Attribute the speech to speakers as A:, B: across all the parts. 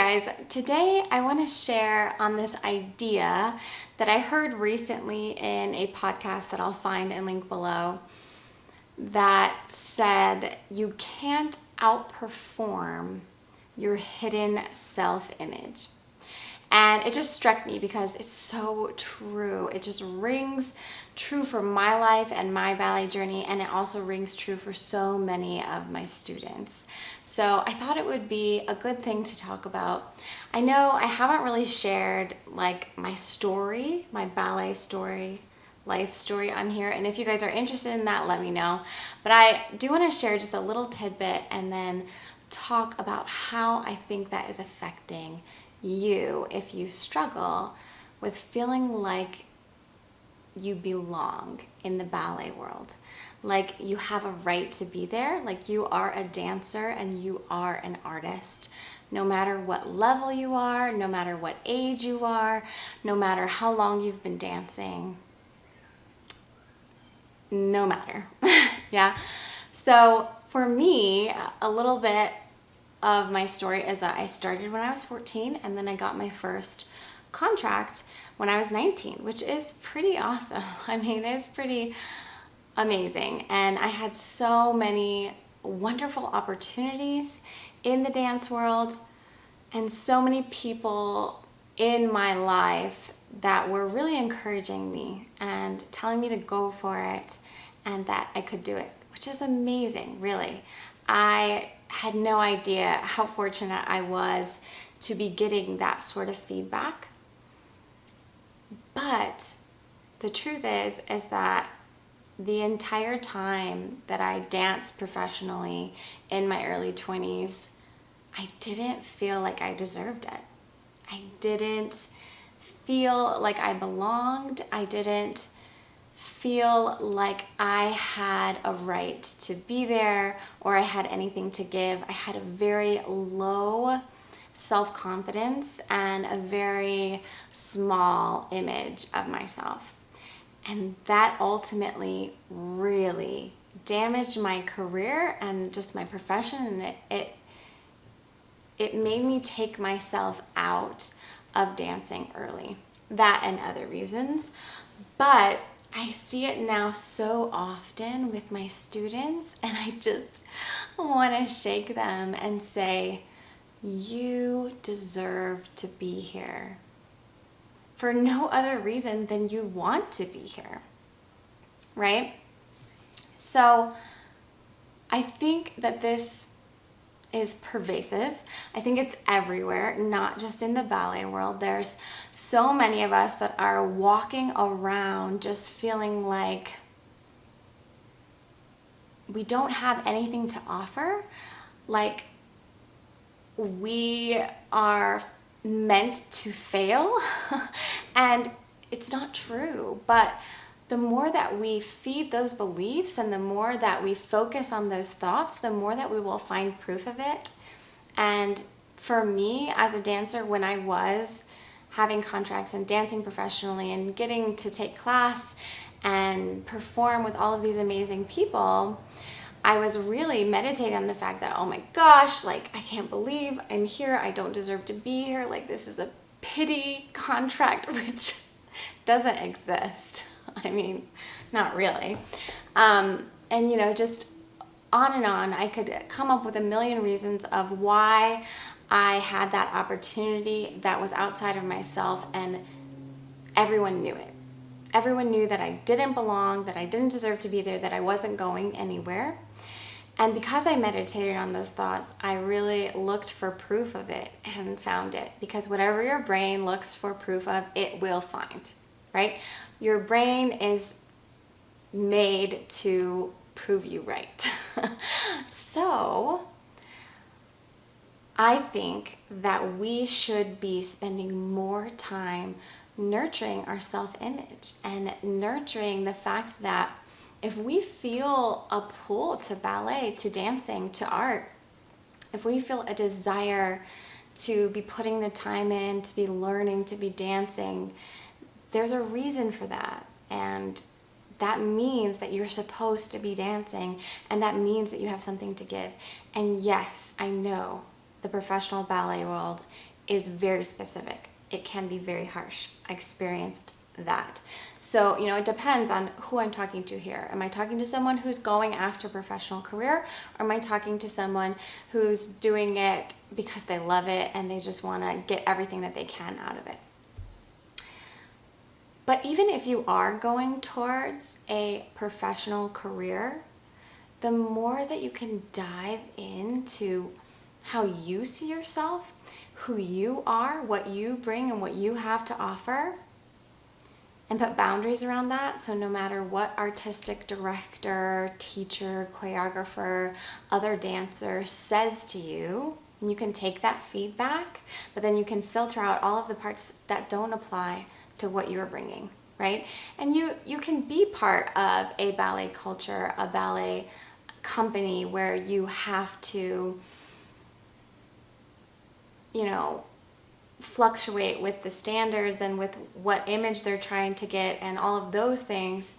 A: guys, today I want to share on this idea that I heard recently in a podcast that I'll find and link below that said you can't outperform your hidden self-image. And it just struck me because it's so true. It just rings true for my life and my ballet journey, and it also rings true for so many of my students. So I thought it would be a good thing to talk about. I know I haven't really shared like my story, my ballet story, life story on here, and if you guys are interested in that, let me know. But I do want to share just a little tidbit and then talk about how I think that is affecting you if you struggle with feeling like you belong in the ballet world, like you have a right to be there, like you are a dancer and you are an artist, no matter what level you are, no matter what age you are, no matter how long you've been dancing, no matter. Yeah. So for me, a little bit of my story is that I started when I was 14 and then I got my first contract when I was 19, which is pretty awesome. I mean, it's pretty amazing. And I had so many wonderful opportunities in the dance world and so many people in my life that were really encouraging me and telling me to go for it and that I could do it, which is amazing, really. I had no idea how fortunate I was to be getting that sort of feedback. But the truth is that the entire time that I danced professionally in my early 20s, I didn't feel like I deserved it. I didn't feel like I belonged. I didn't feel like I had a right to be there or I had anything to give. I had a very low self-confidence and a very small image of myself. And that ultimately really damaged my career and just my profession, and it made me take myself out of dancing early. That and other reasons. But I see it now so often with my students, and I just want to shake them and say, you deserve to be here for no other reason than you want to be here, right? So I think that this is pervasive. I think it's everywhere, not just in the ballet world. There's so many of us that are walking around just feeling like we don't have anything to offer, like we are meant to fail. And it's not true. But the more that we feed those beliefs and the more that we focus on those thoughts, the more that we will find proof of it. And for me as a dancer, when I was having contracts and dancing professionally and getting to take class and perform with all of these amazing people, I was really meditating on the fact that, oh my gosh, like I can't believe I'm here. I don't deserve to be here. Like this is a pity contract, which doesn't exist. I mean, not really. And just on and on, I could come up with a million reasons of why I had that opportunity that was outside of myself, and everyone knew it. Everyone knew that I didn't belong, that I didn't deserve to be there, that I wasn't going anywhere. And because I meditated on those thoughts, I really looked for proof of it and found it. Because whatever your brain looks for proof of, it will find, right? Your brain is made to prove you right. So I think that we should be spending more time nurturing our self-image and nurturing the fact that if we feel a pull to ballet, to dancing, to art, if we feel a desire to be putting the time in, to be learning, to be dancing, there's a reason for that. And that means that you're supposed to be dancing, and that means that you have something to give. And yes, I know the professional ballet world is very specific. It can be very harsh. I experienced that. So, it depends on who I'm talking to here. Am I talking to someone who's going after a professional career, or am I talking to someone who's doing it because they love it and they just want to get everything that they can out of it? But even if you are going towards a professional career, the more that you can dive into how you see yourself, who you are, what you bring and what you have to offer, and put boundaries around that. So no matter what artistic director, teacher, choreographer, other dancer says to you, you can take that feedback, but then you can filter out all of the parts that don't apply to what you're bringing, right? And you can be part of a ballet culture, a ballet company where you have to, fluctuate with the standards and with what image they're trying to get and all of those things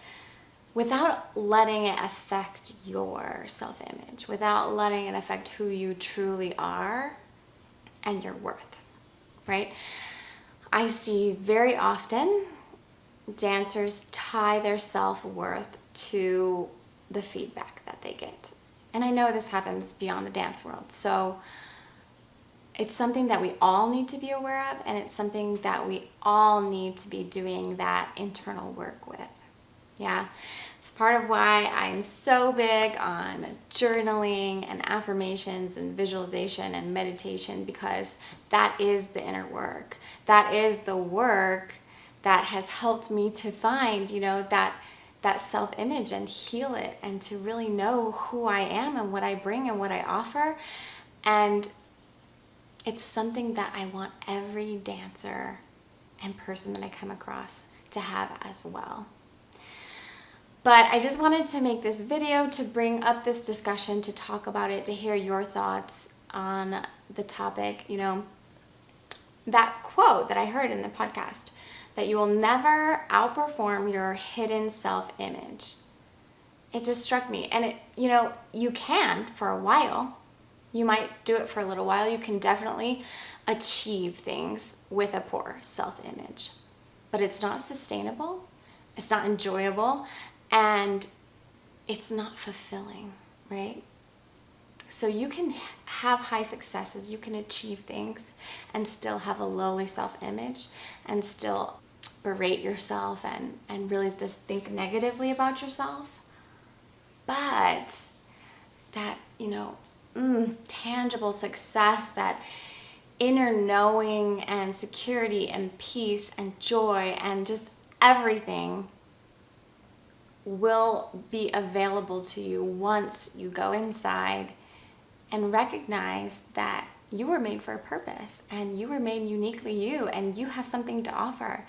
A: without letting it affect your self-image, without letting it affect who you truly are and your worth, right? I see very often dancers tie their self-worth to the feedback that they get. And I know this happens beyond the dance world. So it's something that we all need to be aware of, and it's something that we all need to be doing that internal work with. Yeah, it's part of why I'm so big on journaling and affirmations and visualization and meditation, because that is the inner work. That is the work that has helped me to find, that self-image and heal it, and to really know who I am and what I bring and what I offer. And it's something that I want every dancer and person that I come across to have as well. But I just wanted to make this video to bring up this discussion, to talk about it, to hear your thoughts on the topic. That quote that I heard in the podcast, that you will never outperform your hidden self-image. It just struck me. And you can for a while. You might do it for a little while. You can definitely achieve things with a poor self-image, but it's not sustainable, it's not enjoyable, and it's not fulfilling, right? So you can have high successes, you can achieve things and still have a lowly self-image and still berate yourself and really just think negatively about yourself. But that, tangible success, that inner knowing and security and peace and joy and just everything will be available to you once you go inside and recognize that you were made for a purpose, and you were made uniquely you, and you have something to offer,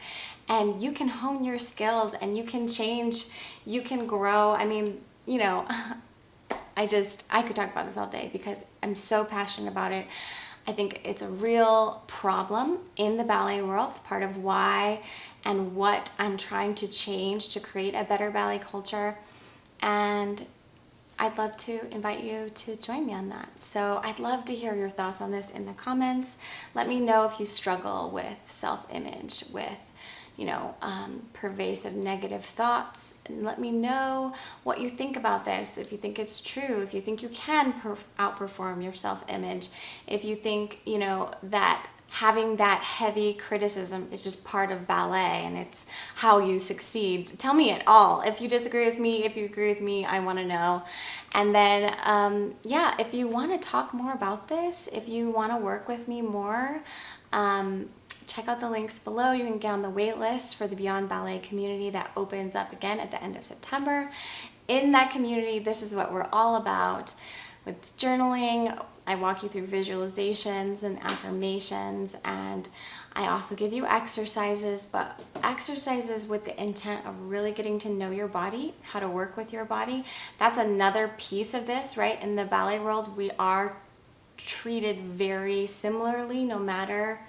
A: and you can hone your skills, and you can change, you can grow. I mean, I could talk about this all day because I'm so passionate about it. I think it's a real problem in the ballet world. It's part of why and what I'm trying to change to create a better ballet culture. And I'd love to invite you to join me on that. So I'd love to hear your thoughts on this in the comments. Let me know if you struggle with self-image, with pervasive negative thoughts, and let me know what you think about this. If you think it's true, if you think you can outperform your self-image, if you think, that having that heavy criticism is just part of ballet and it's how you succeed. Tell me it all. If you disagree with me, if you agree with me, I want to know. And then, if you want to talk more about this, if you want to work with me more, check out the links below. You can get on the wait list for the Beyond Ballet community that opens up again at the end of September. In that community, this is what we're all about. With journaling, I walk you through visualizations and affirmations, and I also give you exercises, but exercises with the intent of really getting to know your body, how to work with your body. That's another piece of this, right? In the ballet world, we are treated very similarly, no matter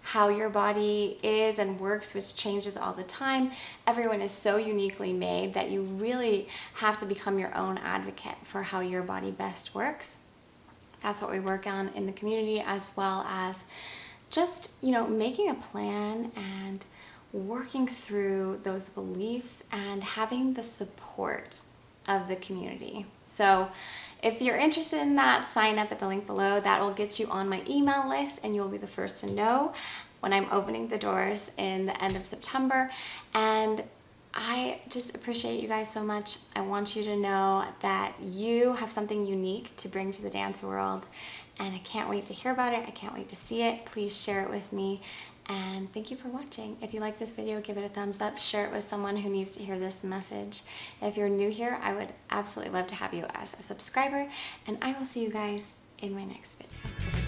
A: how your body is and works, which changes all the time. Everyone is so uniquely made that you really have to become your own advocate for how your body best works. That's what we work on in the community, as well as just, making a plan and working through those beliefs and having the support of the community. So if you're interested in that, sign up at the link below. That will get you on my email list and you'll be the first to know when I'm opening the doors in the end of September. And I just appreciate you guys so much. I want you to know that you have something unique to bring to the dance world, and I can't wait to hear about it. I can't wait to see it. Please share it with me, and thank you for watching. If you like this video, give it a thumbs up. Share it with someone who needs to hear this message. If you're new here, I would absolutely love to have you as a subscriber, and I will see you guys in my next video.